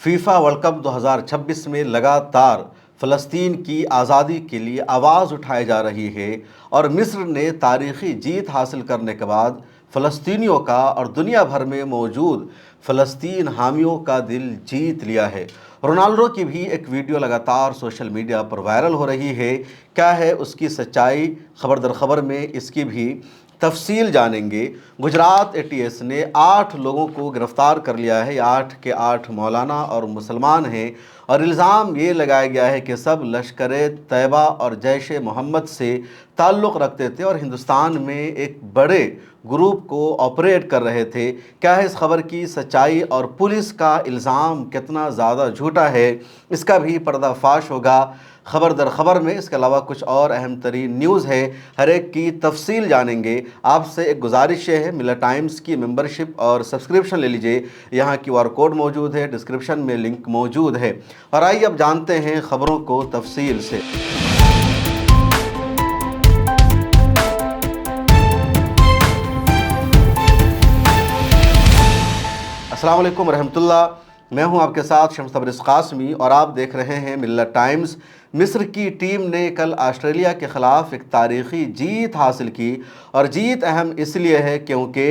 FIFA world cup 2026 में लगातार फ़लस्तीन की आज़ादी के लिए आवाज़ उठाई जा रही है और मिस्र ने तारीख़ी जीत हासिल करने के बाद फ़लस्तीनियों का और दुनिया भर में मौजूद फ़लस्तीन हामियों का दिल जीत लिया है। रोनाल्डो की भी एक वीडियो लगातार सोशल मीडिया पर वायरल हो रही है। क्या है उसकी सच्चाई, खबर दर खबर में इसकी भी तफसील जानेंगे। गुजरात एटीएस ने 8 लोगों को गिरफ्तार कर लिया है। 8 के 8 मौलाना और मुसलमान हैं और इल्ज़ाम ये लगाया गया है कि सब लश्कर तैयबा और जैश मोहम्मद से ताल्लुक़ रखते थे और हिंदुस्तान में एक बड़े ग्रुप को ऑपरेट कर रहे थे। क्या है इस खबर की सच्चाई और पुलिस का इल्ज़ाम कितना ज़्यादा झूठा है, इसका भी पर्दाफाश होगा खबर दर खबर में। इसके अलावा कुछ और अहम तरीन न्यूज़ है, हर एक की तफसील जानेंगे। आपसे एक गुजारिश है, मिलर टाइम्स की मेंबरशिप और सब्सक्रिप्शन ले लीजिए। यहाँ QR कोड मौजूद है, डिस्क्रिप्शन में लिंक मौजूद है। और आइए अब जानते हैं खबरों को तफसील से। अस्सलाम वालेकुम रहमतुल्लाह, मैं हूं आपके साथ शम्स तबरेज़ क़ासिमी और आप देख रहे हैं मिल्लत टाइम्स। मिस्र की टीम ने कल ऑस्ट्रेलिया के ख़िलाफ़ एक तारीख़ी जीत हासिल की और जीत अहम इसलिए है क्योंकि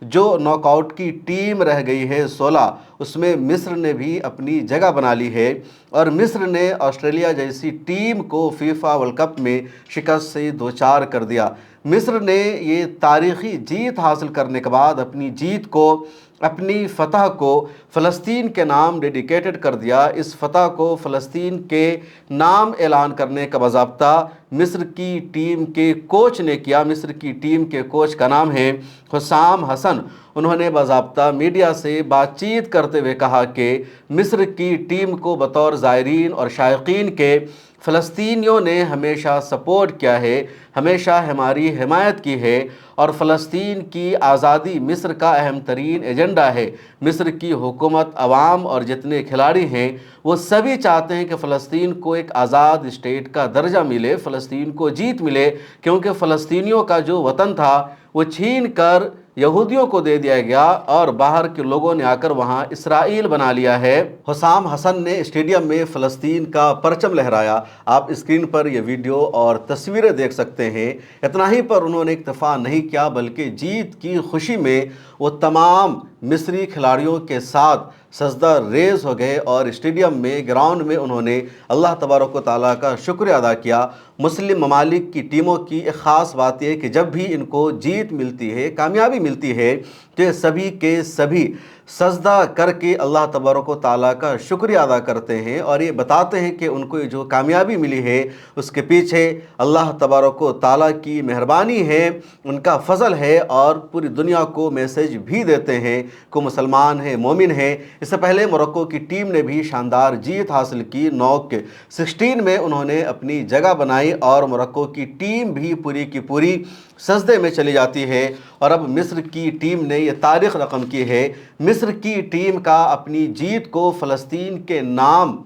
जो नॉकआउट की टीम रह गई है 16, उसमें मिस्र ने भी अपनी जगह बना ली है और मिस्र ने ऑस्ट्रेलिया जैसी टीम को फीफा वर्ल्ड कप में शिकस्त से दो चार कर दिया। मिस्र ने ये तारीख़ी जीत हासिल करने के बाद अपनी जीत को, अपनी फ़तह को फ़लस्तीन के नाम डेडिकेटेड कर दिया। इस फ़तह को फ़लस्तीन के नाम ऐलान करने का बाज़ाब्ता मिस्र की टीम के कोच ने किया। मिस्र की टीम के कोच का नाम है हुसाम हसन। उन्होंने बाज़ाब्ता मीडिया से बातचीत करते हुए कहा कि मिस्र की टीम को बतौर ज़ायरीन और शायकीन के फ़लस्तीनियों ने हमेशा सपोर्ट किया है, हमेशा हमारी हिमायत की है और फ़लस्तीन की आज़ादी मिस्र का अहम तरीन एजेंडा है। मिस्र की हुकूमत, अवाम और जितने खिलाड़ी हैं वो सभी चाहते हैं कि फ़लस्तीन को एक आज़ाद स्टेट का दर्जा मिले, फ़लस्तीन को जीत मिले, क्योंकि फ़लस्तीनियों का जो वतन था वो छीन कर यहूदियों को दे दिया गया और बाहर के लोगों ने आकर वहां इसराइल बना लिया है। हुसाम हसन ने स्टेडियम में फ़लस्तीन का परचम लहराया। आप स्क्रीन पर यह वीडियो और तस्वीरें देख सकते हैं। इतना ही पर उन्होंने इक्तफ़ा नहीं किया बल्कि जीत की खुशी में वो तमाम मिस्री खिलाड़ियों के साथ सजदा रेज़ हो गए और स्टेडियम में, ग्राउंड में उन्होंने अल्लाह तबारक व तआला का शुक्र अदा किया। मुस्लिम ममालिक की टीमों की एक ख़ास बात यह है कि जब भी इनको जीत मिलती है, कामयाबी मिलती है, तो सभी के सभी सजदा करके अल्लाह तबारक व तआला का शुक्रिया अदा करते हैं और ये बताते हैं कि उनको जो कामयाबी मिली है उसके पीछे अल्लाह तबारक व तआला की मेहरबानी है, उनका फ़ज़ल है और पूरी दुनिया को मैसेज भी देते हैं को मुसलमान है, मोमिन है। इससे पहले मोरक्को की टीम ने भी शानदार जीत हासिल की। नॉक 16 में उन्होंने अपनी जगह बनाई और मोरक्को की टीम भी पूरी की पूरी सजदे में चली जाती है। और अब मिस्र की टीम ने यह तारीख़ रकम की है। मिस्र की टीम का अपनी जीत को फ़लस्तीन के नाम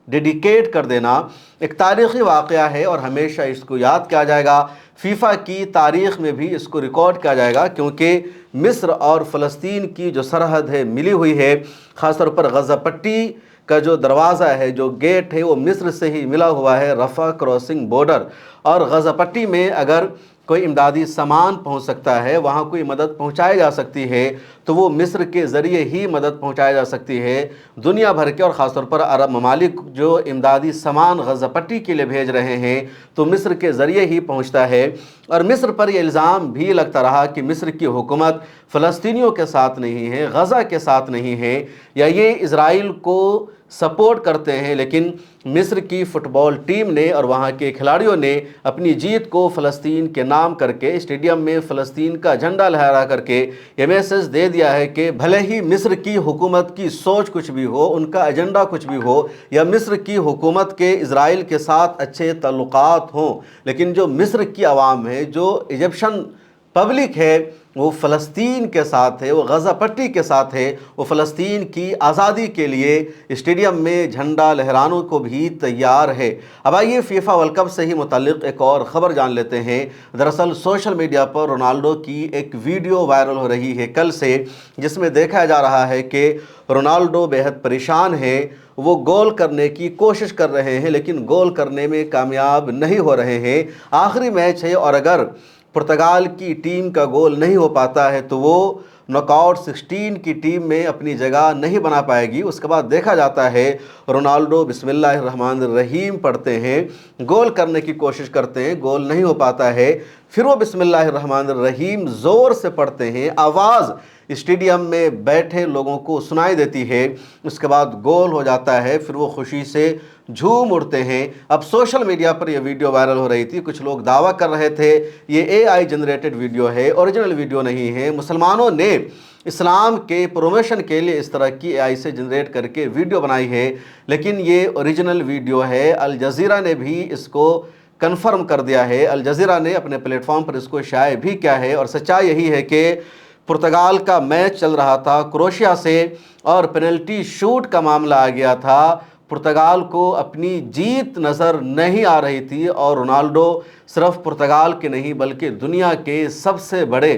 डेडिकेट कर देना एक तारीख़ी वाक़या है और हमेशा इसको याद किया जाएगा। फ़ीफ़ा की तारीख़ में भी इसको रिकॉर्ड किया जाएगा क्योंकि मिस्र और फ़लस्तीन की जो सरहद है मिली हुई है। ख़ास तौर पर गज़ा पट्टी का जो दरवाज़ा है, जो गेट है, वो मिस्र से ही मिला हुआ है, रफ़ा क्रॉसिंग बॉर्डर। और गज़ा पट्टी में अगर कोई इमदादी सामान पहुंच सकता है, वहां कोई मदद पहुंचाई जा सकती है, तो वो मिस्र के ज़रिए ही मदद पहुंचाई जा सकती है। दुनिया भर के और ख़ास तौर पर अरब ममालिक जो इमदादी सामान गज़ा पट्टी के लिए भेज रहे हैं तो मिस्र के ज़रिए ही पहुंचता है। और मिस्र पर यह इल्ज़ाम भी लगता रहा कि मिस्र की हुकूमत फ़लस्तीनियों के साथ नहीं है, गज़ा के साथ नहीं है, या ये इज़राइल को सपोर्ट करते हैं। लेकिन मिस्र की फ़ुटबॉल टीम ने और वहाँ के खिलाड़ियों ने अपनी जीत को फ़लस्तीन के नाम करके स्टेडियम में फ़लस्तीन का झंडा लहरा करके ये मैसेज दे दिया है कि भले ही मिस्र की हुकूमत की सोच कुछ भी हो, उनका एजेंडा कुछ भी हो, या मिस्र की हुकूमत के इज़राइल के साथ अच्छे ताल्लुकात हों, लेकिन जो मिस्र की आवाम है, जो इजिप्शियन पब्लिक है, वो फ़लस्तीन के साथ है, वो गज़ा पट्टी के साथ है, वो फ़लस्तीन की आज़ादी के लिए स्टेडियम में झंडा लहराने को भी तैयार है। अब आइए फीफा वर्ल्ड कप से ही मुताल्लिक़ एक और ख़बर जान लेते हैं। दरअसल सोशल मीडिया पर रोनाल्डो की एक वीडियो वायरल हो रही है कल से, जिसमें देखा जा रहा है कि रोनाल्डो बेहद परेशान है। वो गोल करने की कोशिश कर रहे हैं लेकिन गोल करने में कामयाब नहीं हो रहे हैं। आखिरी मैच है और अगर पुर्तगाल की टीम का गोल नहीं हो पाता है तो वो नॉकआउट 16 की टीम में अपनी जगह नहीं बना पाएगी। उसके बाद देखा जाता है रोनाल्डो बिस्मिल्लाहिर्रहमानिर्रहीम पढ़ते हैं, गोल करने की कोशिश करते हैं, गोल नहीं हो पाता है, फिर वो बिस्मिल्लाहिर्रहमानिर्रहीम ज़ोर से पढ़ते हैं, आवाज़ स्टेडियम में बैठे लोगों को सुनाई देती है, उसके बाद गोल हो जाता है, फिर वो खुशी से झूम उठते हैं। अब सोशल मीडिया पर यह वीडियो वायरल हो रही थी, कुछ लोग दावा कर रहे थे ये AI जनरेटेड वीडियो है, ओरिजिनल वीडियो नहीं है। मुसलमानों ने इस्लाम के प्रमोशन के लिए इस तरह की AI से जनरेट करके वीडियो बनाई है, लेकिन ये ओरिजिनल वीडियो है। अल जज़ीरा ने भी इसको कन्फर्म कर दिया है, अल जज़ीरा ने अपने प्लेटफॉर्म पर इसको शाये भी किया है। और सच्चाई यही है कि पुर्तगाल का मैच चल रहा था क्रोएशिया से और पेनल्टी शूट का मामला आ गया था। पुर्तगाल को अपनी जीत नज़र नहीं आ रही थी और रोनाल्डो सिर्फ पुर्तगाल के नहीं बल्कि दुनिया के सबसे बड़े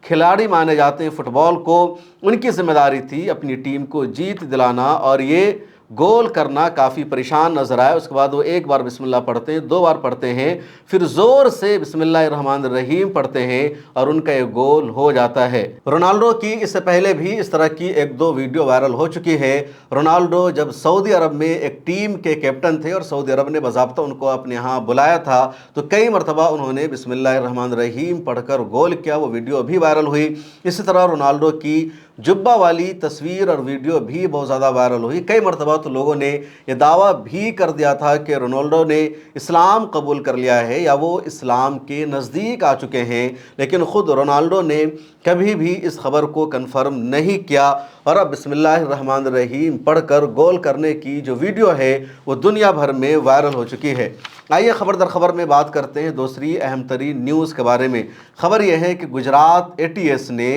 खिलाड़ी माने जाते हैं फुटबॉल को। उनकी जिम्मेदारी थी अपनी टीम को जीत दिलाना और ये गोल करना। काफ़ी परेशान नजर आए। उसके बाद वो एक बार बिस्मिल्लाह पढ़ते हैं, दो बार पढ़ते हैं, फिर ज़ोर से बिस्मिल्लाहिर्रहमानिर्रहीम पढ़ते हैं और उनका ये गोल हो जाता है। रोनाल्डो की इससे पहले भी इस तरह की एक दो वीडियो वायरल हो चुकी है। रोनाल्डो जब सऊदी अरब में एक टीम के कैप्टन थे और सऊदी अरब ने बाज़ाब्ता उनको अपने यहाँ बुलाया था, तो कई मरतबा उन्होंने बिस्मिल्लाहिर्रहमानिर्रहीम पढ़कर गोल किया। वो वीडियो भी वायरल हुई। इसी तरह रोनाल्डो की जुब्बा वाली तस्वीर और वीडियो भी बहुत ज़्यादा वायरल हुई। कई मरतबा तो लोगों ने यह दावा भी कर दिया था कि रोनाल्डो ने इस्लाम कबूल कर लिया है या वो इस्लाम के नज़दीक आ चुके हैं, लेकिन ख़ुद रोनाल्डो ने कभी भी इस खबर को कन्फर्म नहीं किया। और अब बिस्मिल्लाहिर्रहमानिर्रहीम पढ़कर गोल करने की जो वीडियो है वो दुनिया भर में वायरल हो चुकी है। आइए खबर दर खबर में बात करते हैं दूसरी अहम तरीन न्यूज़ के बारे में। खबर यह है कि गुजरात ATS ने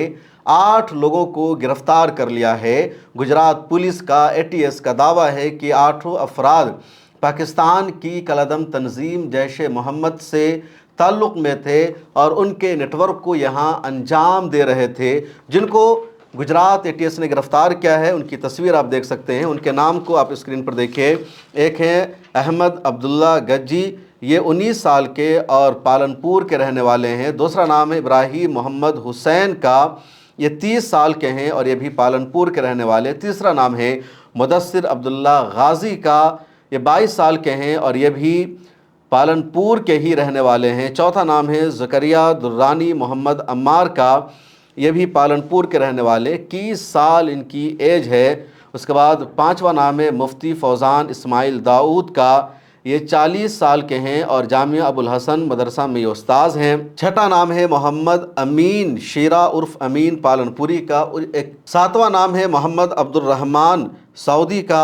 8 लोगों को गिरफ्तार कर लिया है। गुजरात पुलिस का ATS का दावा है कि 8 अफराद पाकिस्तान की कलअदम तंजीम जैश-ए मोहम्मद से ताल्लुक़ में थे और उनके नेटवर्क को यहाँ अंजाम दे रहे थे, जिनको गुजरात ATS ने गिरफ्तार किया है। उनकी तस्वीर आप देख सकते हैं, उनके नाम को आप स्क्रीन पर देखिए। एक हैं अहमद अब्दुल्ला गज्जी, ये 19 साल के और पालनपुर के रहने वाले हैं। दूसरा नाम है इब्राहिम मोहम्मद हुसैन का, ये 30 साल के हैं और ये भी पालनपुर के रहने वाले। तीसरा नाम है मुदस्सिर अब्दुल्ला गाजी का, ये 22 साल के हैं और ये भी पालनपुर के ही रहने वाले हैं। चौथा नाम है ज़करिया दुर्रानी मोहम्मद अम्मार का, ये भी पालनपुर के रहने वाले, 21 साल इनकी एज है। उसके बाद पांचवा नाम है मुफ्ती फौजान इस्माइल दाऊद का, ये 40 साल के हैं और जामिया अबुल हसन मदरसा में उस्ताद हैं। छठा नाम है मोहम्मद अमीन शीरा उर्फ अमीन पालनपुरी का। एक सातवां नाम है मोहम्मद अब्दुर्रहमान सऊदी का,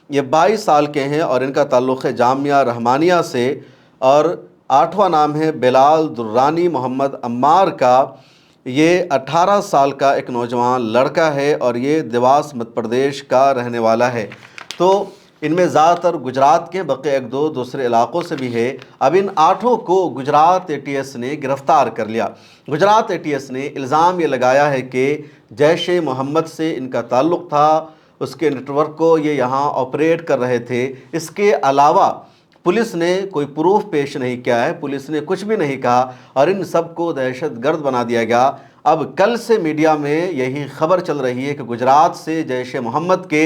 ये 22 साल के हैं और इनका ताल्लुक़ है जामिया रहमानिया से। और आठवां नाम है बिलाल दुर्रानी मोहम्मद अम्मार का, ये 18 साल का एक नौजवान लड़का है और ये देवास मध्य प्रदेश का रहने वाला है। तो इनमें ज़्यादातर गुजरात के, बक़े एक दो दूसरे इलाक़ों से भी है। अब इन 8 को गुजरात ATS ने गिरफ़्तार कर लिया। गुजरात ATS ने इल्ज़ाम ये लगाया है कि जैश-ए मोहम्मद से इनका ताल्लुक़ था, उसके नेटवर्क को ये यहाँ ऑपरेट कर रहे थे। इसके अलावा पुलिस ने कोई प्रूफ पेश नहीं किया है, पुलिस ने कुछ भी नहीं कहा और इन सब को दहशतगर्द बना दिया गया। अब कल से मीडिया में यही खबर चल रही है कि गुजरात से जैश-ए मोहम्मद के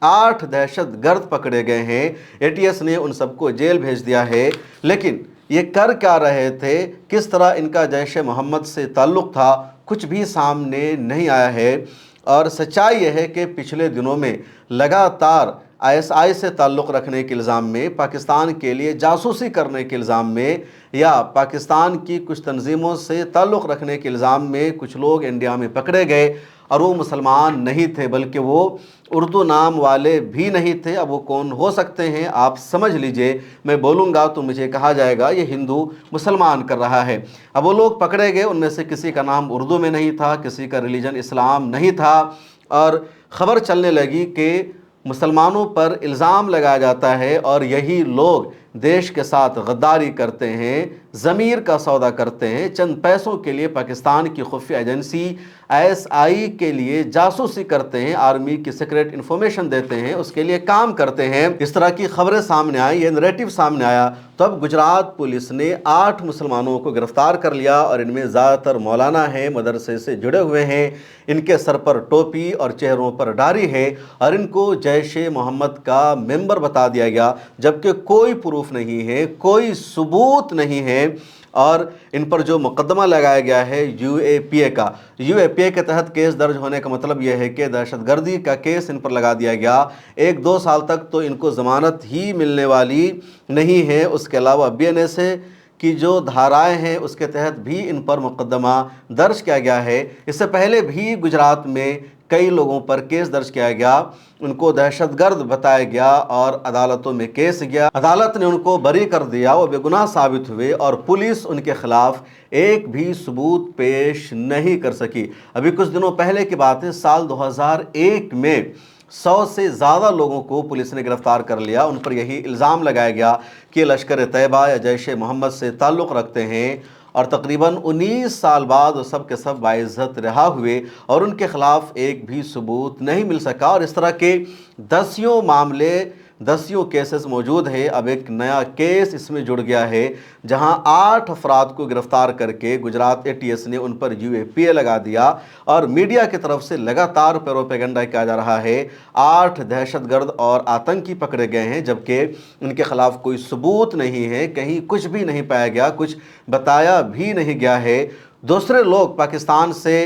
8 दहशतगर्द पकड़े गए हैं। ATS ने उन सबको जेल भेज दिया है। लेकिन ये कर क्या रहे थे, किस तरह इनका जैश-ए मोहम्मद से ताल्लुक़ था, कुछ भी सामने नहीं आया है। और सच्चाई यह है कि पिछले दिनों में लगातार ISI से ताल्लुक़ रखने के इल्ज़ाम में, पाकिस्तान के लिए जासूसी करने के इल्ज़ाम में या पाकिस्तान की कुछ तंजीमों से ताल्लुक़ रखने के इल्ज़ाम में कुछ लोग इंडिया में पकड़े गए और वो मुसलमान नहीं थे, बल्कि वो उर्दू नाम वाले भी नहीं थे। अब वो कौन हो सकते हैं आप समझ लीजिए, मैं बोलूँगा तो मुझे कहा जाएगा ये हिंदू मुसलमान कर रहा है। अब वो लोग पकड़े गए, उनमें से किसी का नाम उर्दू में नहीं था, किसी का रिलीजन इस्लाम नहीं था, और ख़बर चलने लगी कि मुसलमानों पर इल्ज़ाम लगाया जाता है और यही लोग देश के साथ गद्दारी करते हैं, ज़मीर का सौदा करते हैं, चंद पैसों के लिए पाकिस्तान की खुफिया एजेंसी ISI के लिए जासूसी करते हैं, आर्मी की सीक्रेट इन्फॉर्मेशन देते हैं, उसके लिए काम करते हैं। इस तरह की खबरें सामने आई, ये नैरेटिव सामने आया, तो अब गुजरात पुलिस ने 8 मुसलमानों को गिरफ्तार कर लिया और इनमें ज़्यादातर मौलाना हैं, मदरसे से जुड़े हुए हैं, इनके सर पर टोपी और चेहरों पर दाढ़ी है और इनको जैश-ए मोहम्मद का मेंबर बता दिया गया, जबकि कोई प्रूफ नहीं है, कोई सबूत नहीं है। और इन पर जो मुकदमा लगाया गया है UAPA का, UAPA के तहत केस दर्ज होने का मतलब यह है कि दहशतगर्दी का केस इन पर लगा दिया गया। 1-2 साल तक तो इनको ज़मानत ही मिलने वाली नहीं है। उसके अलावा BNSA की जो धाराएं हैं उसके तहत भी इन पर मुकदमा दर्ज किया गया है। इससे पहले भी गुजरात में कई लोगों पर केस दर्ज किया गया, उनको दहशतगर्द बताया गया और अदालतों में केस गया, अदालत ने उनको बरी कर दिया, वो बेगुनाह साबित हुए और पुलिस उनके खिलाफ एक भी सबूत पेश नहीं कर सकी। अभी कुछ दिनों पहले की बात है, साल 2001 में 100 से ज़्यादा लोगों को पुलिस ने गिरफ्तार कर लिया। उन पर यही इल्ज़ाम लगाया गया कि लश्कर तैयबा या जैश मोहम्मद से ताल्लुक़ रखते हैं और तकरीबन 19 साल बाद वो सब के सब बाइज़्ज़त रिहा हुए और उनके ख़िलाफ़ एक भी सबूत नहीं मिल सका। और इस तरह के दसियों मामले, दसियों केसेस मौजूद है। अब एक नया केस इसमें जुड़ गया है जहां 8 अफराद को गिरफ्तार करके गुजरात ATS ने उन पर UAPA लगा दिया और मीडिया की तरफ से लगातार प्रोपेगेंडा किया जा रहा है। 8 दहशतगर्द और आतंकी पकड़े गए हैं, जबकि उनके खिलाफ कोई सबूत नहीं है, कहीं कुछ भी नहीं पाया गया, कुछ बताया भी नहीं गया है। दूसरे लोग पाकिस्तान से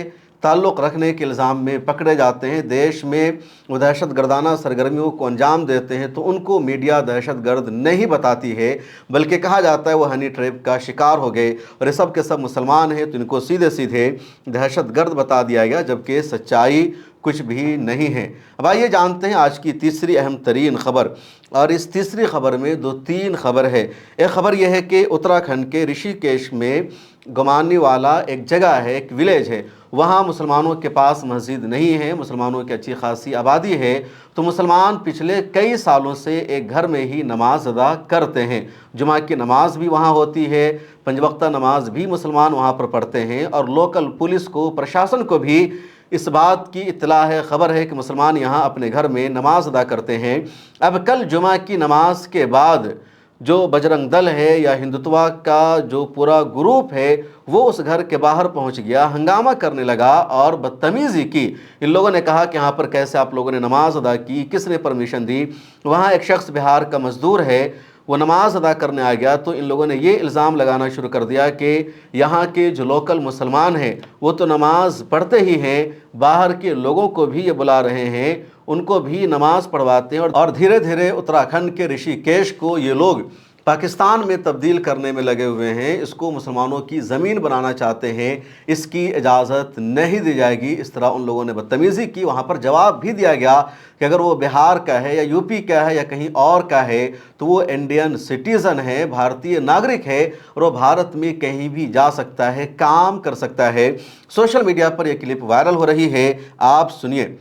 ताल्लुक़ रखने के इल्ज़ाम में पकड़े जाते हैं, देश में वो दहशतगर्दाना सरगर्मियों को अंजाम देते हैं, तो उनको मीडिया दहशतगर्द नहीं बताती है, बल्कि कहा जाता है वो हनी ट्रैप का शिकार हो गए और ये सब के सब मुसलमान हैं, तो इनको सीधे सीधे दहशतगर्द बता दिया गया, जबकि सच्चाई कुछ भी नहीं है। अब आइए जानते हैं आज की तीसरी अहम तरीन खबर, और इस तीसरी खबर में 2-3 खबर है। एक खबर यह है कि उत्तराखंड के ऋषिकेश में गमानी वाला एक जगह है, एक विलेज है, वहाँ मुसलमानों के पास मस्जिद नहीं है, मुसलमानों की अच्छी खासी आबादी है, तो मुसलमान पिछले कई सालों से एक घर में ही नमाज अदा करते हैं। जुमा की नमाज भी वहाँ होती है, 5 वक्ता नमाज भी मुसलमान वहाँ पर पढ़ते हैं और लोकल पुलिस को, प्रशासन को भी इस बात की इत्तला है, ख़बर है कि मुसलमान यहाँ अपने घर में नमाज अदा करते हैं। अब कल जुमा की नमाज के बाद जो बजरंग दल है या हिंदुत्वा का जो पूरा ग्रुप है वो उस घर के बाहर पहुंच गया, हंगामा करने लगा और बदतमीज़ी की। इन लोगों ने कहा कि यहाँ पर कैसे आप लोगों ने नमाज अदा की, किसने परमिशन दी। वहाँ एक शख्स बिहार का मज़दूर है, वो नमाज अदा करने आ गया, तो इन लोगों ने ये इल्ज़ाम लगाना शुरू कर दिया कि यहाँ के जो लोकल मुसलमान हैं वो तो नमाज पढ़ते ही हैं, बाहर के लोगों को भी ये बुला रहे हैं, उनको भी नमाज पढ़वाते हैं और धीरे धीरे उत्तराखंड के ऋषिकेश को ये लोग पाकिस्तान में तब्दील करने में लगे हुए हैं, इसको मुसलमानों की ज़मीन बनाना चाहते हैं, इसकी इजाज़त नहीं दी जाएगी। इस तरह उन लोगों ने बदतमीज़ी की। वहाँ पर जवाब भी दिया गया कि अगर वो बिहार का है या यूपी का है या कहीं और का है तो वो इंडियन सिटीज़न है, भारतीय नागरिक है और वो भारत में कहीं भी जा सकता है, काम कर सकता है। सोशल मीडिया पर यह क्लिप वायरल हो रही है, आप सुनिए।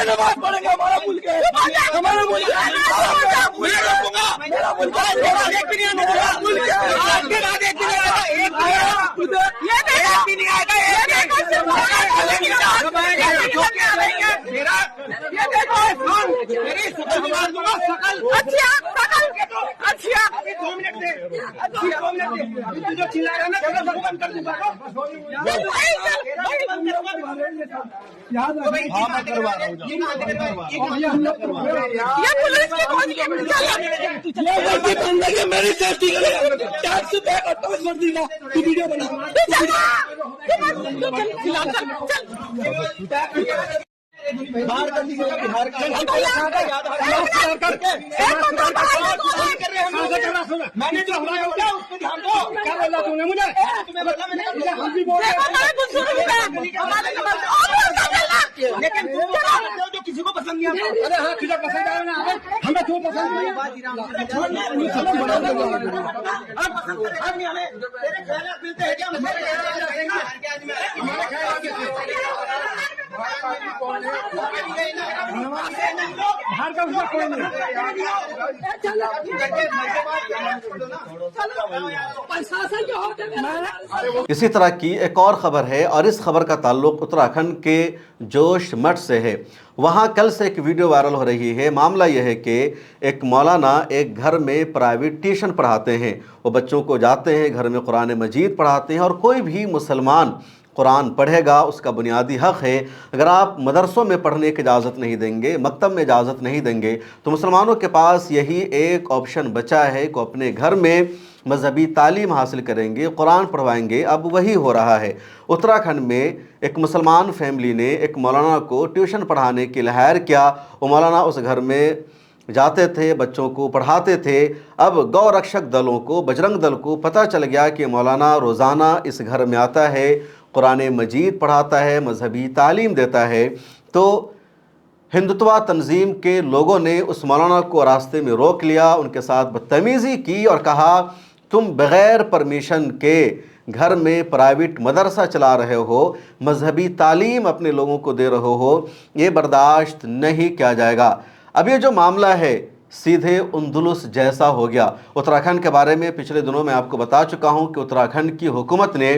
नमाज पढ़ेंगे हमारा मुल्क है, हमारा मुल्क है, मेरी सेफ्टी टैक्स पे मर्जी का वीडियो बना बाहर कर दीजिएगा, बिहार का मैंने जो बोला उस पर ध्यान दो। क्या बोला तूने मुझे? लेकिन जो किसी को पसंद नहीं आता। अरे हाँ, तुझे पसंद आया ना, हमें क्यों पसंद नहीं? इसी तरह की एक और खबर है और इस खबर का ताल्लुक उत्तराखंड के जोश मठ से है। वहाँ कल से एक वीडियो वायरल हो रही है। मामला यह है कि एक मौलाना एक घर में प्राइवेट ट्यूशन पढ़ाते हैं। वो बच्चों को जाते हैं, घर में कुरान मजीद पढ़ाते हैं और कोई भी मुसलमान कुरान पढ़ेगा उसका बुनियादी हक़ है। अगर आप मदरसों में पढ़ने की इजाज़त नहीं देंगे, मकतब में इजाज़त नहीं देंगे, तो मुसलमानों के पास यही एक ऑप्शन बचा है कि अपने घर में मजहबी तालीम हासिल करेंगे, कुरान पढ़वाएंगे। अब वही हो रहा है। उत्तराखंड में एक मुसलमान फैमिली ने एक मौलाना को ट्यूशन पढ़ाने के लिए हायर किया। वो मौलाना उस घर में जाते थे, बच्चों को पढ़ाते थे। अब गौ रक्षक दलों को, बजरंग दल को पता चल गया कि मौलाना रोज़ाना इस घर में आता है, कुरान मजीद पढ़ाता है, मजहबी तालीम देता है। तो हिंदुत्वा तंजीम के लोगों ने उस मौलाना को रास्ते में रोक लिया, उनके साथ बदतमीज़ी की और कहा तुम बग़ैर परमिशन के घर में प्राइवेट मदरसा चला रहे हो, मजहबी तालीम अपने लोगों को दे रहे हो, ये बर्दाश्त नहीं किया जाएगा। अब ये जो मामला है सीधे उंदुलुस जैसा हो गया। उत्तराखंड के बारे में पिछले दिनों में आपको बता चुका हूं कि उत्तराखंड की हुकूमत ने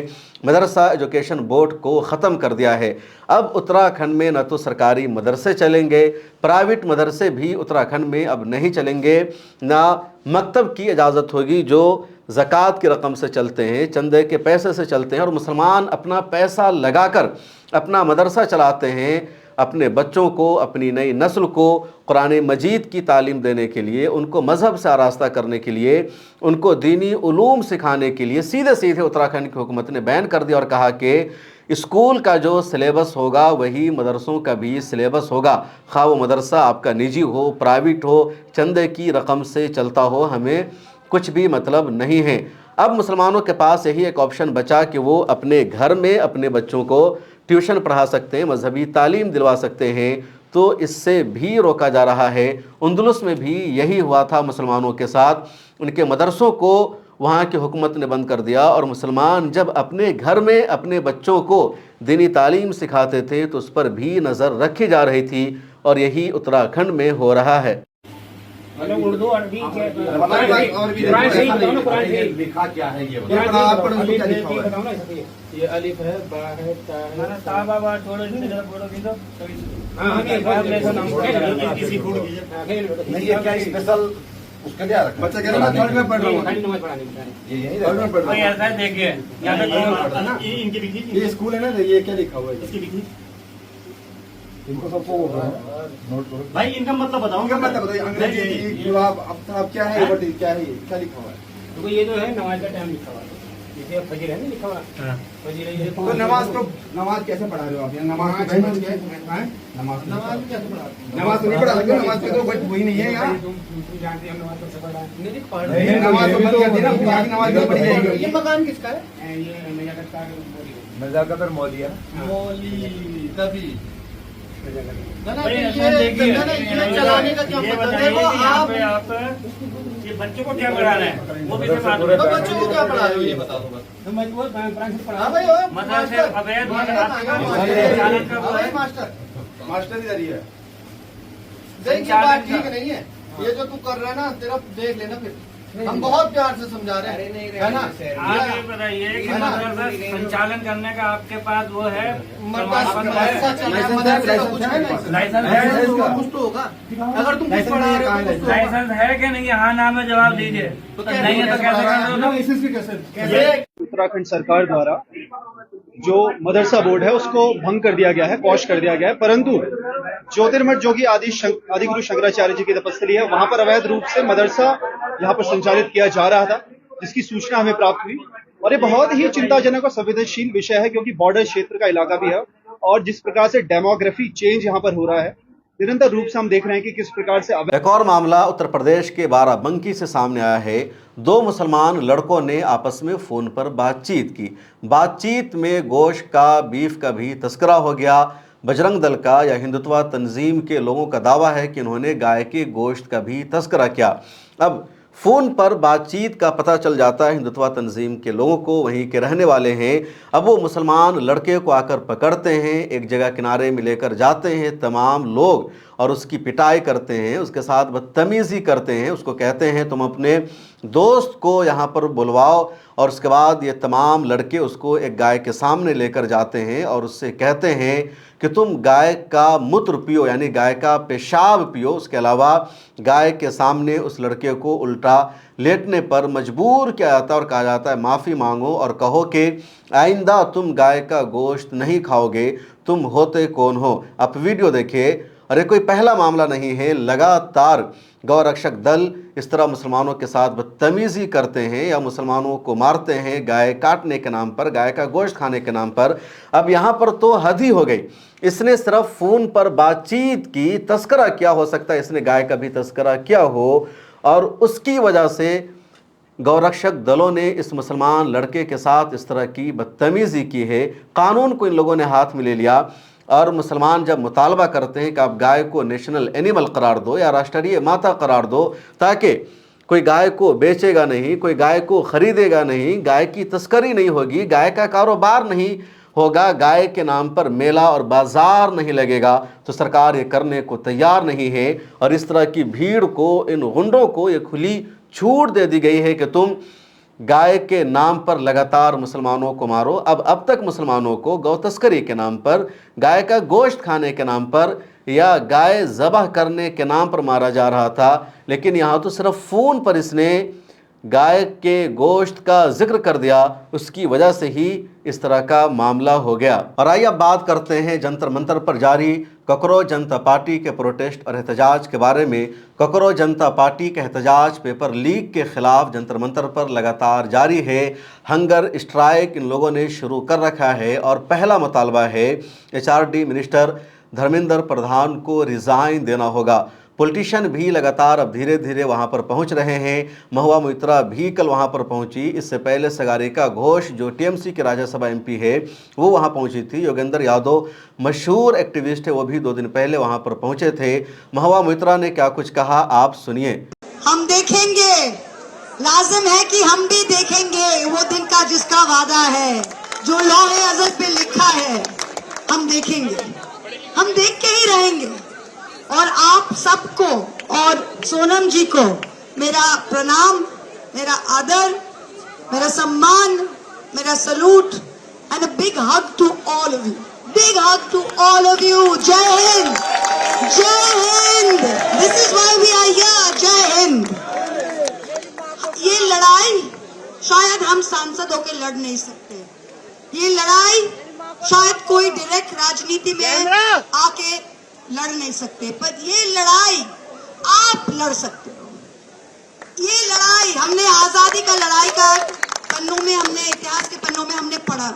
मदरसा एजुकेशन बोर्ड को ख़त्म कर दिया है। अब उत्तराखंड में न तो सरकारी मदरसे चलेंगे, प्राइवेट मदरसे भी उत्तराखंड में अब नहीं चलेंगे, ना मकतब की इजाज़त होगी जो ज़कात की रकम से चलते हैं, चंदे के पैसे से चलते हैं और मुसलमान अपना पैसा लगाकर अपना मदरसा चलाते हैं। अपने बच्चों को, अपनी नई नस्ल को कुरान मजीद की तालीम देने के लिए, उनको मज़हब से आरास्ता करने के लिए, उनको दीनी उलूम सिखाने के लिए सीधे सीधे उत्तराखंड की हुकूमत ने बैन कर दिया और कहा कि स्कूल का जो सिलेबस होगा वही मदरसों का भी सिलेबस होगा। खा वो मदरसा आपका निजी हो, प्राइवेट हो, चंदे की रकम से चलता हो, हमें कुछ भी मतलब नहीं है। अब मुसलमानों के पास यही एक ऑप्शन बचा कि वो अपने घर में अपने बच्चों को ट्यूशन पढ़ा सकते हैं, मजहबी तालीम दिलवा सकते हैं। तो इससे भी रोका जा रहा है। उंदुलुस में भी यही हुआ था मुसलमानों के साथ। उनके मदरसों को वहाँ की हुकूमत ने बंद कर दिया और मुसलमान जब अपने घर में अपने बच्चों को दीनी तालीम सिखाते थे तो उस पर भी नज़र रखी जा रही थी और यही उत्तराखंड में हो रहा है। उर्दू अरबी लिखा क्या है ये अलिफ है, बा है, ता है, ता बाबा थोड़ा जरा बोलोगे तो नहीं, ये क्या स्पेशल उसका क्या रखा? बच्चा कह रहा है थर्ड में पढ़ रहा हूँ, ये यही थर्ड में पढ़ रहा हूँ। ऐसा देखिए इनकी लिखी, ये स्कूल है ना, ये क्या लिखा हुआ है इसकी लिखी? इनको सबको भाई इनका मतलब बताओ, इनका मतलब बताइए। अंग्रेजी अब क्या है, क्या है, क्या लिखा हुआ है? देखो ये जो है नमाज का टाइम लिखा हुआ है, जैसे फजर है ना लिखा हुआ, फजर है। तो नमाज कैसे पढ़ा रहे हो आप? नमाज नमाज कैसे पढ़ा? नमाज तो नहीं पढ़ा सकते, नमाज पे तो वही नहीं है यार। जानते हैं नमाज कैसे पढ़ा है? नमाज तो बंद कर दी ना, नमाज भी पढ़ी जाएगी। ये मकान किसका है? ये मिर्जाकदर मौलिया मौली तभी चलाने का क्या मतलब है? वो आप ये बच्चों को क्या पढ़ा रहे हैं, वो भी बच्चों को क्या पढ़ा रहे हो ये बता दो बस। मास्टर इधर ही है। देख, ये बात ठीक नहीं है। ये जो तू कर रहा है ना, तेरा देख लेना फिर। हम बहुत प्यार से समझा रहे हैं, है ना? आप ये बताइए कि मदरसा संचालन करने का आपके पास वो है मदरसा का कुछ है ना? लाइसेंस कुछ तो होगा। अगर तुम कुछ पढ़ा रहे हो तो लाइसेंस है कि नहीं? हाँ नाम में जवाब दीजिए। नहीं है तो कैसे? उत्तराखंड सरकार द्वारा जो मदरसा बोर्ड है उसको भंग कर दिया गया है, क्वॉश कर दिया गया है, परंतु ज्योतिर्मठ जोगी आदिगुरु शंकराचार्य जी की तपस्या है, वहां पर अवैध रूप से मदरसा यहाँ पर संचालित किया जा रहा था, जिसकी सूचना हमें प्राप्त हुई। और ये बहुत ही चिंताजनक और संवेदनशील विषय है, क्योंकि बॉर्डर क्षेत्र का इलाका भी है और जिस प्रकार से डेमोग्राफी चेंज यहाँ पर हो रहा है, निरंतर रूप से हम देख रहे हैं कि किस प्रकार से एक और मामला उत्तर प्रदेश के बाराबंकी से सामने आया है। दो मुसलमान लड़कों ने आपस में फोन पर बातचीत की। बातचीत में गोश्त का, बीफ का भी तस्करा हो गया। बजरंग दल का या हिंदुत्व तंजीम के लोगों का दावा है कि उन्होंने गाय के गोश्त का भी तस्करा किया। अब फ़ोन पर बातचीत का पता चल जाता है हिंदुत्व तंजीम के लोगों को, वहीं के रहने वाले हैं। अब वो मुसलमान लड़के को आकर पकड़ते हैं, एक जगह किनारे में लेकर जाते हैं तमाम लोग और उसकी पिटाई करते हैं, उसके साथ बदतमीज़ी करते हैं। उसको कहते हैं तुम अपने दोस्त को यहाँ पर बुलवाओ, और उसके बाद ये तमाम लड़के उसको एक गाय के सामने लेकर जाते हैं और उससे कहते हैं कि तुम गाय का मूत्र पियो, यानी गाय का पेशाब पियो। उसके अलावा गाय के सामने उस लड़के को उल्टा लेटने पर मजबूर किया जाता है और कहा जाता है माफ़ी मांगो और कहो कि आइंदा तुम गाय का गोश्त नहीं खाओगे, तुम होते कौन हो। आप वीडियो देखिए। और ये कोई पहला मामला नहीं है, लगातार गौरक्षक दल इस तरह मुसलमानों के साथ बदतमीज़ी करते हैं या मुसलमानों को मारते हैं गाय काटने के नाम पर, गाय का गोश्त खाने के नाम पर। अब यहाँ पर तो हद ही हो गई। इसने सिर्फ फ़ोन पर बातचीत की, तस्करा क्या हो सकता है, इसने गाय का भी तस्करा किया हो, और उसकी वजह से गौरक्षक दलों ने इस मुसलमान लड़के के साथ इस तरह की बदतमीज़ी की है। कानून को इन लोगों ने हाथ में ले लिया और मुसलमान जब मुतालबा करते हैं कि आप गाय को नेशनल एनिमल करार दो या राष्ट्रीय माता करार दो, ताकि कोई गाय को बेचेगा नहीं, कोई गाय को ख़रीदेगा नहीं, गाय की तस्करी नहीं होगी, गाय का कारोबार नहीं होगा, गाय के नाम पर मेला और बाज़ार नहीं लगेगा, तो सरकार ये करने को तैयार नहीं है। और इस तरह की भीड़ को, इन गुंडों को ये खुली छूट दे दी गई है कि तुम गाय के नाम पर लगातार मुसलमानों को मारो। अब तक मुसलमानों को गौ तस्करी के नाम पर, गाय का गोश्त खाने के नाम पर या गाय ज़बह करने के नाम पर मारा जा रहा था, लेकिन यहाँ तो सिर्फ फ़ोन पर इसने गाय के गोश्त का जिक्र कर दिया, उसकी वजह से ही इस तरह का मामला हो गया। और आइए अब बात करते हैं जंतर मंतर पर जारी कॉकरोच जनता पार्टी के प्रोटेस्ट और एहतजाज के बारे में। कॉकरोच जनता पार्टी के एहतजाज पेपर लीक के खिलाफ जंतर मंतर पर लगातार जारी है। हंगर स्ट्राइक इन लोगों ने शुरू कर रखा है और पहला मुतालबा है HRD मिनिस्टर धर्मेंद्र प्रधान को रिज़ाइन देना होगा। पॉलिटिशियन भी लगातार अब धीरे धीरे वहां पर पहुंच रहे हैं। महुआ मोइत्रा भी कल वहां पर पहुंची। इससे पहले सागरिका घोष जो TMC के राज्यसभा MP है वो वहां पहुंची थी। योगेंद्र यादव मशहूर एक्टिविस्ट है, वो भी 2 दिन पहले वहां पर पहुंचे थे। महुआ मोइत्रा ने क्या कुछ कहा, आप सुनिए। हम देखेंगे, लाजिम है कि हम भी देखेंगे वो दिन का जिसका वादा है, जो लौहे अज़ल पे लिखा है, हम देखेंगे, हम देख के ही रहेंगे। और आप सबको और सोनम जी को मेरा प्रणाम, मेरा आदर, मेरा सम्मान, मेरा salute and a big hug to all of you, big hug to all of you. Jai Hind, Jai Hind. This is why we are here. Jai Hind. ये लड़ाई शायद हम सांसद होकर लड़ नहीं सकते, ये लड़ाई शायद कोई डायरेक्ट राजनीति में आके लड़ नहीं सकते, पर ये लड़ाई आप लड़ सकते हो। ये लड़ाई हमने आजादी का लड़ाई का पन्नों में, हमने इतिहास के पन्नों में हमने पढ़ा।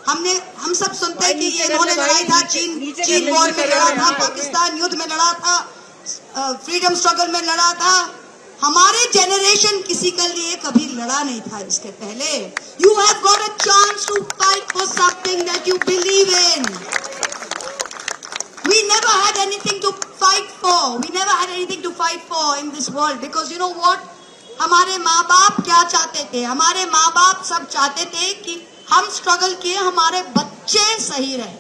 हम सब सुनते हैं कि ये इन्होंने लड़ाई था, चीन वॉर में लड़ा था, पाकिस्तान युद्ध में लड़ा था, फ्रीडम स्ट्रगल में लड़ा था। हमारे जनरेशन किसी के लिए कभी लड़ा नहीं था इसके पहले। You have got a chance to fight for something that you believe in. We never had anything to fight for. We never had anything to fight for in this world, because you know what? हमारे माँ बाप क्या चाहते थे? हमारे माँ बाप सब चाहते थे कि हम स्ट्रगल किए, हमारे बच्चे सही रहे,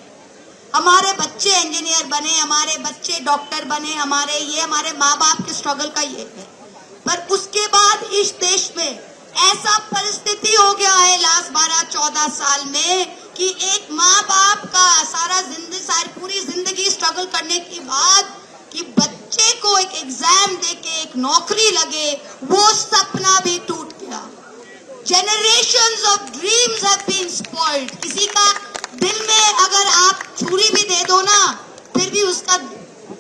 हमारे बच्चे इंजीनियर बने, हमारे बच्चे डॉक्टर बने, हमारे माँ बाप के स्ट्रगल का ये है। पर उसके बाद इस देश में ऐसा परिस्थिति हो गया है लास्ट 12-14 साल में कि एक माँ बाप का सारी पूरी जिंदगी स्ट्रगल करने के बाद कि बच्चे को एक एग्जाम देके एक नौकरी लगे, वो सपना भी टूट गया। Generations of dreams have been spoiled. किसी का दिल में अगर आप छुरी भी दे दो ना, फिर भी उसका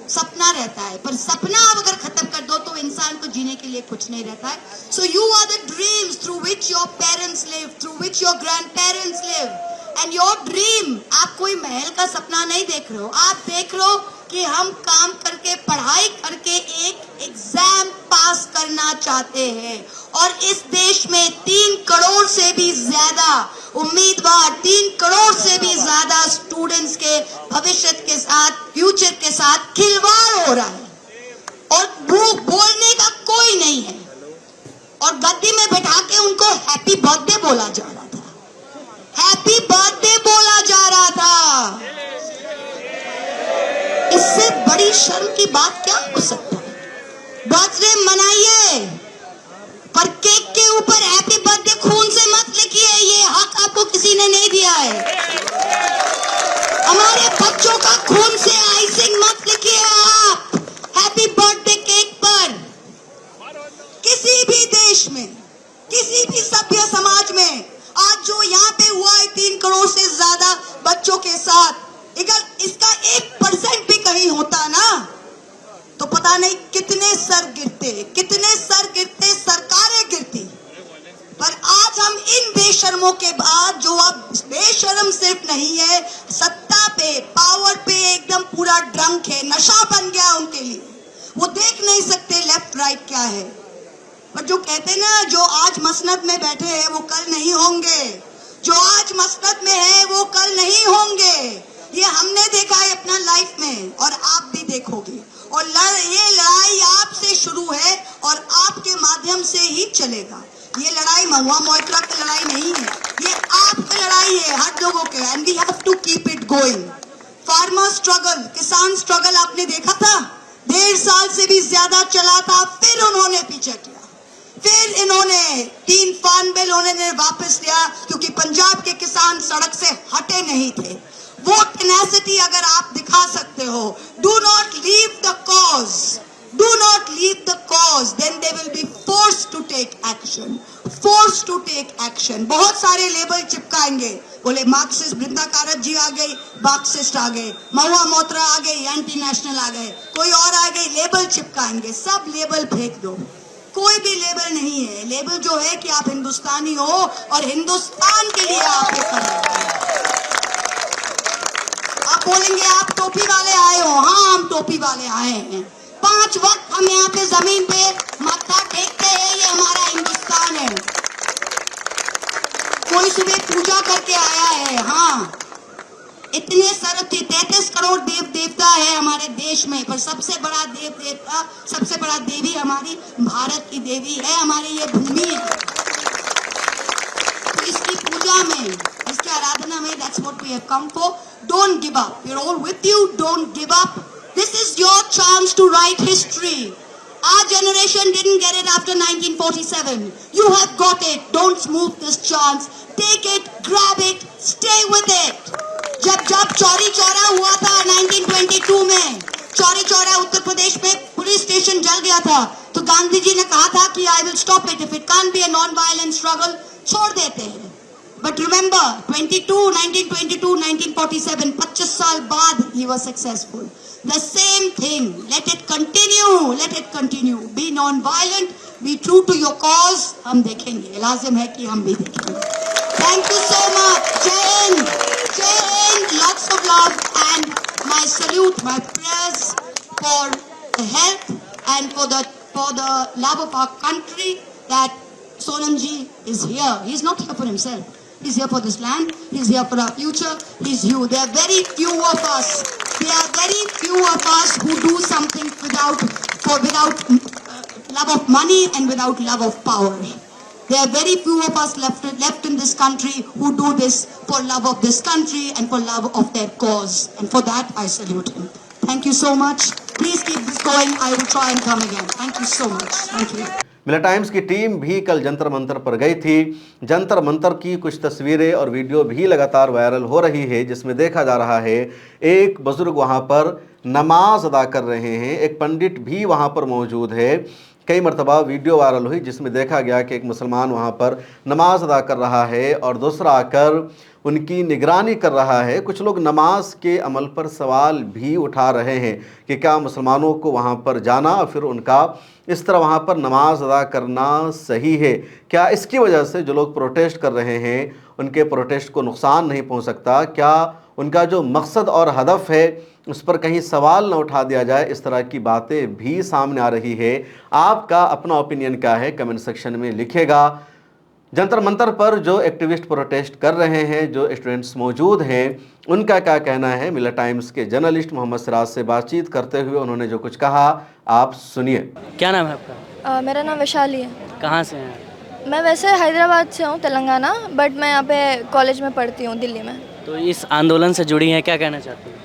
सपना रहता है, पर सपना अगर खत्म कर दो तो इंसान को जीने के लिए कुछ नहीं रहता है। So you are the dreams through which your parents live, through which your grandparents live. And your dream, आप कोई महल का सपना नहीं देख रहे हो, आप देख रहे हो कि हम काम करके पढ़ाई करके एक एग्जाम पास करना चाहते हैं। और इस देश में 3 करोड़ से भी ज्यादा उम्मीदवार, 3 करोड़ से भी ज्यादा स्टूडेंट्स के भविष्य के साथ, फ्यूचर के साथ खिलवाड़ हो रहा है और बोलने का कोई नहीं है। और गद्दी में बैठा के उनको हैप्पी बर्थडे बोला जा रहा था, हैप्पी बर्थडे बोला जा रहा था। इससे बड़ी शर्म की बात क्या हो सकता है? बर्थडे मनाइए, पर केक के ऊपर हैप्पी बर्थडे खून से मत लिखिए, ये हक आपको किसी ने नहीं दिया है। हमारे बच्चों का खून से आइसिंग मत लिखिए आप हैप्पी बर्थडे केक पर। किसी भी देश में, किसी भी सभ्य समाज में आज जो यहाँ पे हुआ है 3 करोड़ से ज्यादा बच्चों के साथ, अगर इसका 1% भी कहीं होता ना तो पता नहीं कितने सर गिरते, कितने सर गिरते, सरकारें गिरती। पर आज हम इन बेशर्मों के बाद, जो अब बेशर्म सिर्फ नहीं है, सत्ता पे, पावर पे एकदम पूरा ड्रंक है, नशा बन गया उनके लिए, वो देख नहीं सकते लेफ्ट राइट क्या है। पर जो कहते ना, जो आज मसनद में बैठे हैं वो कल नहीं होंगे, जो आज मसनद में है वो कल नहीं होंगे। ये हमने देखा है अपना लाइफ में और आप भी देखोगे। और ये लड़ाई आपसे शुरू है और आपके माध्यम से ही चलेगा। ये लड़ाई महुआ मोइत्रा की लड़ाई नहीं है, ये आपकी लड़ाई है, हर लोगों के। And we have to keep it going. Farmer struggle, किसान स्ट्रगल आपने देखा था, 1.5 साल से भी ज्यादा चला था, फिर उन्होंने पीछे किया, फिर इन्होंने 3 फार्म बिल उन्होंने वापस लिया क्योंकि पंजाब के किसान सड़क से हटे नहीं थे। वो टेनेसिटी अगर आप दिखा सकते हो, do not leave the cause, do not leave the cause, then they will be forced to take action, forced to take action. बहुत सारे लेबल चिपकाएंगे, बोले मार्क्सिस्ट बृंदा कारत जी आ गई, मार्क्सिस्ट आ गए, महुआ मोइत्रा आ गई, एंटी नेशनल आ गए, कोई और आ गई, लेबल चिपकाएंगे। सब लेबल फेंक दो, कोई भी लेबल नहीं है। लेबल जो है कि आप हिंदुस्तानी हो और हिंदुस्तान के लिए आप ये कर रहे हो। आप बोलेंगे आप टोपी वाले आए हो, हाँ हम टोपी वाले आए हैं। 5 वक्त हम यहाँ पे जमीन पे माथा टेकते हैं, ये हमारा हिंदुस्तान है। कोई सुबह पूजा करके आया है, हाँ इतने 33 करोड़ देव देवता है हमारे देश में, पर सबसे बड़ा देव देवता, सबसे बड़ा देवी हमारी भारत की देवी है, हमारी ये भूमि है। तो इसकी पूजा में, इसकी आराधना में, that's what we have come for. Don't give up. We're all with you. Don't give up. This is your chance to write history. Our generation didn't get it after 1947. You have got it. Don't move this chance. Take it, grab it, stay with it. जब चौरी चौरा हुआ था 1922 में, चौरी चौरा उत्तर प्रदेश में police station जल गया था, तो गांधी जी ने कहा था कि I will stop it, if it can't be a non violent struggle छोड़ देते हैं। बट रिमेंबर 1922, 1947, 25 साल बाद ही was successful. The same thing, let it continue, be non violent, be true to your cause. हम देखेंगे, लाजिम है कि हम भी देखेंगे। Thank you so much. Jai Hind, Jai Hind, lots of love, and my salute, my prayers for the health and for the love of our country, that Sonamji is here. He's not here for himself. He's here for this land. He's here for our future. He's you. There are very few of us. There are very few of us who do something without love of money and without love of power. There are very few of us left in this country who do this for love of this country and for love of their cause. And for that, I salute him. Thank you so much. Please keep this going. I will try and come again. Thank you so much. Thank you. Miller times की team भी कल जंतर मंतर पर गई थी। जंतर मंतर की कुछ तस्वीरें और वीडियो भी लगातार वायरल हो रही है, जिसमें देखा जा रहा है एक बुजुर्ग वहां पर नमाज अदा कर रहे हैं, एक पंडित भी वहां पर मौजूद है। कई मरतबा वीडियो वायरल हुई जिसमें देखा गया कि एक मुसलमान वहाँ पर नमाज अदा कर रहा है और दूसरा आकर उनकी निगरानी कर रहा है। कुछ लोग नमाज के अमल पर सवाल भी उठा रहे हैं कि क्या मुसलमानों को वहाँ पर जाना और फिर उनका इस तरह वहाँ पर नमाज अदा करना सही है। क्या इसकी वजह से जो लोग प्रोटेस्ट कर रहे हैं उनके प्रोटेस्ट को नुकसान नहीं पहुंच सकता? क्या उनका जो मकसद और हदफ है उस पर कहीं सवाल न उठा दिया जाए? इस तरह की बातें भी सामने आ रही है। आपका अपना ओपिनियन क्या है, कमेंट सेक्शन में लिखिएगा। जंतर मंतर पर जो एक्टिविस्ट प्रोटेस्ट कर रहे हैं, जो स्टूडेंट्स मौजूद हैं, उनका क्या कहना है? मिलत टाइम्स के जर्नलिस्ट मोहम्मद सिराज से बातचीत करते हुए उन्होंने जो कुछ कहा, आप सुनिए। क्या नाम है आपका? मेरा नाम वैशाली है। कहाँ से हैं? मैं वैसे हैदराबाद से हूँ, तेलंगाना, बट मैं यहाँ पे कॉलेज में पढ़ती हूँ, दिल्ली में। तो इस आंदोलन से जुड़ी हैं, क्या कहना चाहती हैं?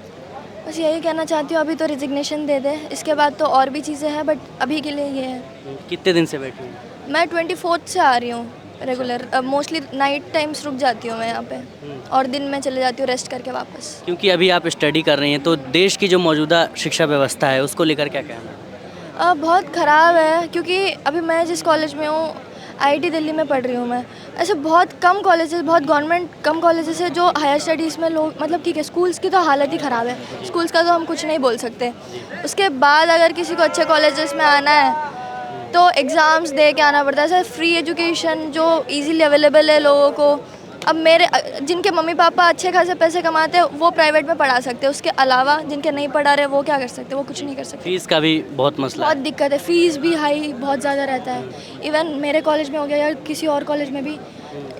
बस यही कहना चाहती हूँ, अभी तो रिजिग्नेशन दे दे, इसके बाद तो और भी चीज़ें हैं, बट अभी के लिए ये है। कितने दिन से बैठी हैं? मैं 24 से आ रही हूँ रेगुलर। मोस्टली नाइट टाइम्स रुक जाती हूँ मैं यहाँ पे, और दिन में चले जाती हूँ रेस्ट करके वापस। क्योंकि अभी आप स्टडी कर रही हैं, तो देश की जो मौजूदा शिक्षा व्यवस्था है उसको लेकर क्या कहना है? बहुत ख़राब है, क्योंकि अभी मैं जिस कॉलेज में हूँ, IIT दिल्ली में पढ़ रही हूँ मैं। ऐसे बहुत कम कॉलेजेस, बहुत गवर्नमेंट कम कॉलेजेस है जो हायर स्टडीज़ में लोग, मतलब ठीक है, स्कूल्स की तो हालत ही ख़राब है, स्कूल्स का तो हम कुछ नहीं बोल सकते। उसके बाद अगर किसी को अच्छे कॉलेजेस में आना है तो एग्ज़ाम्स दे के आना पड़ता है। सर, फ्री एजुकेशन जो इजीली अवेलेबल है लोगों को, अब मेरे जिनके मम्मी पापा अच्छे खासे पैसे कमाते हैं वो प्राइवेट में पढ़ा सकते हैं, उसके अलावा जिनके नहीं पढ़ा रहे वो क्या कर सकते? वो कुछ नहीं कर सकते। फीस का भी बहुत मसला बहुत है। दिक्कत है, फ़ीस भी हाई बहुत ज़्यादा रहता है। इवन मेरे कॉलेज में हो गया या किसी और कॉलेज में भी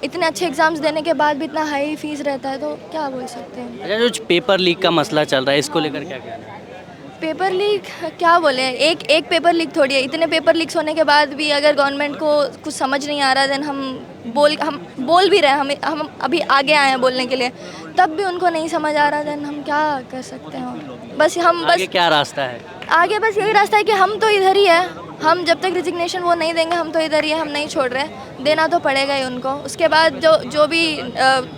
इतने अच्छे एग्ज़ाम्स देने के बाद भी इतना हाई फीस रहता है, तो क्या बोल सकते हैं। अच्छा, जो पेपर लीक का मसला चल रहा है, इसको लेकर क्या कहना है? पेपर लीक क्या बोले, एक पेपर लीक थोड़ी है। इतने पेपर लीक्स होने के बाद भी अगर गवर्नमेंट को कुछ समझ नहीं आ रहा, देन हम बोल भी रहे हैं, हम अभी आगे आए हैं बोलने के लिए, तब भी उनको नहीं समझ आ रहा, देन हम क्या कर सकते हैं? बस आगे क्या रास्ता है? आगे बस यही रास्ता है कि हम तो इधर ही है, हम जब तक रिजिग्नेशन वो नहीं देंगे हम तो इधर ही है, हम नहीं छोड़ रहे, देना तो पड़ेगा ही उनको। उसके बाद जो भी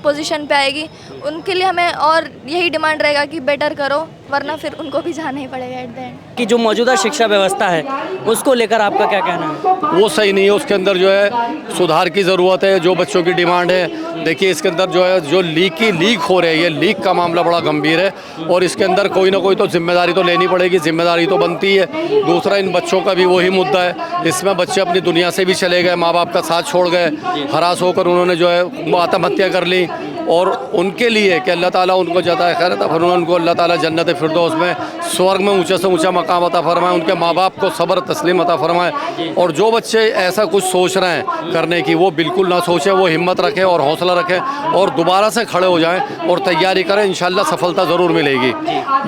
पोजीशन पे आएगी उनके लिए हमें और यही डिमांड रहेगा कि बेटर करो, वरना फिर उनको भी जाना ही पड़ेगा एट द एंड। कि जो मौजूदा शिक्षा व्यवस्था है उसको लेकर आपका क्या कहना है? वो सही नहीं है, उसके अंदर जो है सुधार की ज़रूरत है। जो बच्चों की डिमांड है, देखिए इसके अंदर जो है जो लीक हो रहे हैं, ये लीक का मामला बड़ा गंभीर है, और इसके अंदर कोई ना कोई तो जिम्मेदारी तो लेनी पड़ेगी, जिम्मेदारी तो बनती है। दूसरा, इन बच्चों का भी वही मुद्दा है, इसमें बच्चे अपनी दुनिया से भी चले गए, माँ बाप का साथ छोड़ गए, हरास होकर उन्होंने जो है आत्महत्या कर ली, और उनके लिए कि अल्लाह ताला उनको ज़्यादा खैर अता फरमाए, उनको अल्लाह ताला जन्नत फिरदौस में स्वर्ग में ऊंचे से ऊंचा मकाम अता फरमाए, उनके माँ बाप को सब्र तस्लीम अता फरमाए। और जो बच्चे ऐसा कुछ सोच रहे हैं करने की, वो बिल्कुल ना सोचें, वो हिम्मत रखें और हौसला रखें और दोबारा से खड़े हो जाएं और तैयारी करें, इंशाल्लाह सफलता ज़रूर मिलेगी।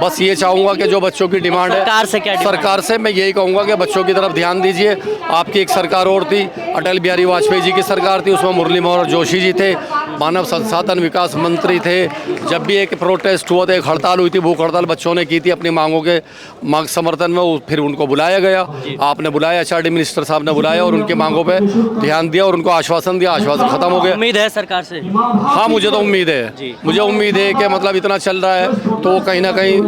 बस ये चाहूँगा कि जो बच्चों की डिमांड है, सरकार से मैं यही कहूँगा कि बच्चों की तरफ ध्यान दीजिए। आपकी एक सरकार और थी, अटल बिहारी वाजपेयी जी की सरकार थी, उसमें मुरली मनोहर जोशी जी थे, मानव संसाधन विकास मंत्री थे। जब भी एक प्रोटेस्ट हुआ था, एक हड़ताल हुई थी, भूख हड़ताल बच्चों ने की थी अपनी मांगों के समर्थन में, फिर उनको बुलाया गया, आपने बुलाया, HRD मिनिस्टर साहब ने बुलाया और उनकी मांगों पे ध्यान दिया और उनको आश्वासन दिया, आश्वासन खत्म हो गया। उम्मीद है सरकार से? हाँ, मुझे तो उम्मीद है, मुझे उम्मीद है कि मतलब इतना चल रहा है तो कहीं ना कहीं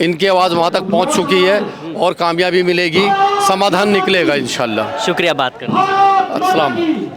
इनकी आवाज़ वहाँ तक पहुँच चुकी है और कामयाबी मिलेगी, समाधान निकलेगा इंशाल्लाह। शुक्रिया बात करने। अस्सलाम।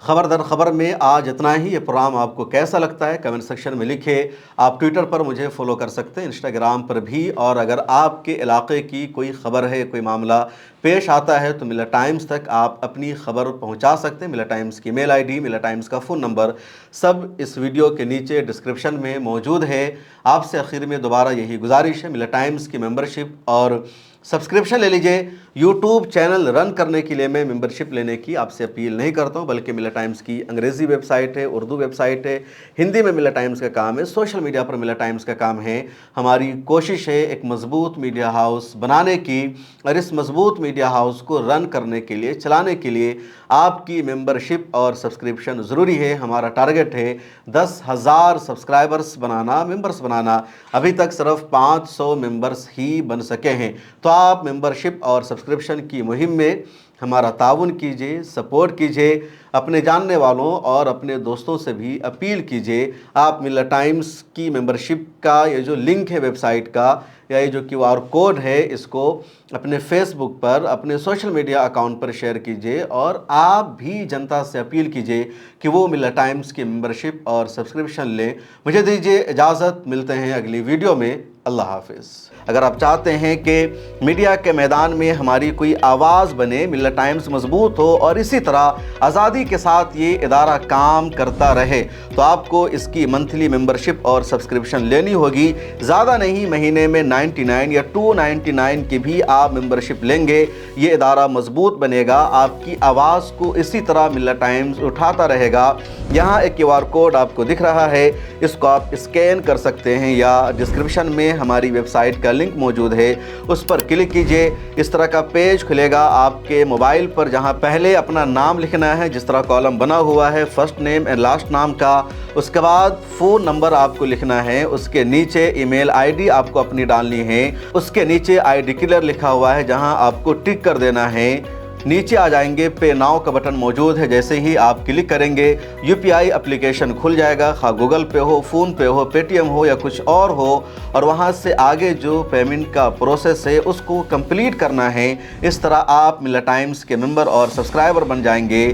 खबर दर खबर में आज इतना ही। ये प्रोग्राम आपको कैसा लगता है कमेंट सेक्शन में लिखें। आप ट्विटर पर मुझे फॉलो कर सकते हैं, इंस्टाग्राम पर भी, और अगर आपके इलाके की कोई ख़बर है, कोई मामला पेश आता है तो मिलत टाइम्स तक आप अपनी ख़बर पहुंचा सकते हैं। मिलत टाइम्स की मेल ID, मिलत टाइम्स का फ़ोन नंबर सब इस वीडियो के नीचे डिस्क्रिप्शन में मौजूद है। आपसे आखिर में दोबारा यही गुजारिश है, मिलत टाइम्स की मेंबरशिप और सब्सक्रिप्शन ले लीजिए। यूट्यूब चैनल रन करने के लिए मैं मेंबरशिप लेने की आपसे अपील नहीं करता हूं, बल्कि मिलत टाइम्स की अंग्रेज़ी वेबसाइट है, उर्दू वेबसाइट है, हिंदी में मिलत टाइम्स का काम है, सोशल मीडिया पर मिलत टाइम्स का काम है। हमारी कोशिश है एक मज़बूत मीडिया हाउस बनाने की, और इस मज़बूत मीडिया हाउस को रन करने के लिए, चलाने के लिए आपकी मेंबरशिप और सब्सक्रिप्शन ज़रूरी है। हमारा टारगेट है 10,000 सब्सक्राइबर्स बनाना, मेंबर्स बनाना। अभी तक सिर्फ 500 मेंबर्स ही बन सके हैं। तो आप मेंबरशिप और सब्सक्रिप्शन की मुहिम में हमारा ताउन कीजिए, सपोर्ट कीजिए, अपने जानने वालों और अपने दोस्तों से भी अपील कीजिए। आप मिलत टाइम्स की मेंबरशिप का ये जो लिंक है वेबसाइट का, या ये जो QR कोड है, इसको अपने फेसबुक पर, अपने सोशल मीडिया अकाउंट पर शेयर कीजिए, और आप भी जनता से अपील कीजिए कि वो मिलत टाइम्स की मेंबरशिप और सब्सक्रिप्शन लें। मुझे दीजिए इजाज़त, मिलते हैं अगली वीडियो में। अल्लाह हाफिज़। अगर आप चाहते हैं कि मीडिया के मैदान में हमारी कोई आवाज़ बने, मिल्लत टाइम्स मजबूत हो और इसी तरह आज़ादी के साथ ये इदारा काम करता रहे, तो आपको इसकी मंथली मेंबरशिप और सब्सक्रिप्शन लेनी होगी। ज़्यादा नहीं, महीने में 99 या 299 की भी आप मेंबरशिप लेंगे, ये इदारा मजबूत बनेगा। आपकी आवाज़ को इसी तरह मिल्लत टाइम्स उठाता रहेगा। यहाँ एक QR कोड आपको दिख रहा है, इसको आप स्कैन कर सकते हैं या डिस्क्रिप्शन में हमारी वेबसाइट का लिंक मौजूद है, उस पर क्लिक कीजिए। इस तरह का पेज खुलेगा आपके मोबाइल पर, जहां पहले अपना नाम लिखना है, जिस तरह कॉलम बना हुआ है फर्स्ट नेम एंड लास्ट नाम का। उसके बाद फ़ोन नंबर आपको लिखना है, उसके नीचे ईमेल ID आपको अपनी डालनी है, उसके नीचे आई डिक्लेयर लिखा हुआ है जहां आपको टिक कर देना है। नीचे आ जाएंगे, पे नाउ का बटन मौजूद है, जैसे ही आप क्लिक करेंगे UPI एप्लीकेशन खुल जाएगा, खा गूगल पे हो, फ़ोन पे हो, पेटीएम हो या कुछ और हो, और वहां से आगे जो पेमेंट का प्रोसेस है उसको कंप्लीट करना है। इस तरह आप मिल्लत टाइम्स के मेंबर और सब्सक्राइबर बन जाएंगे।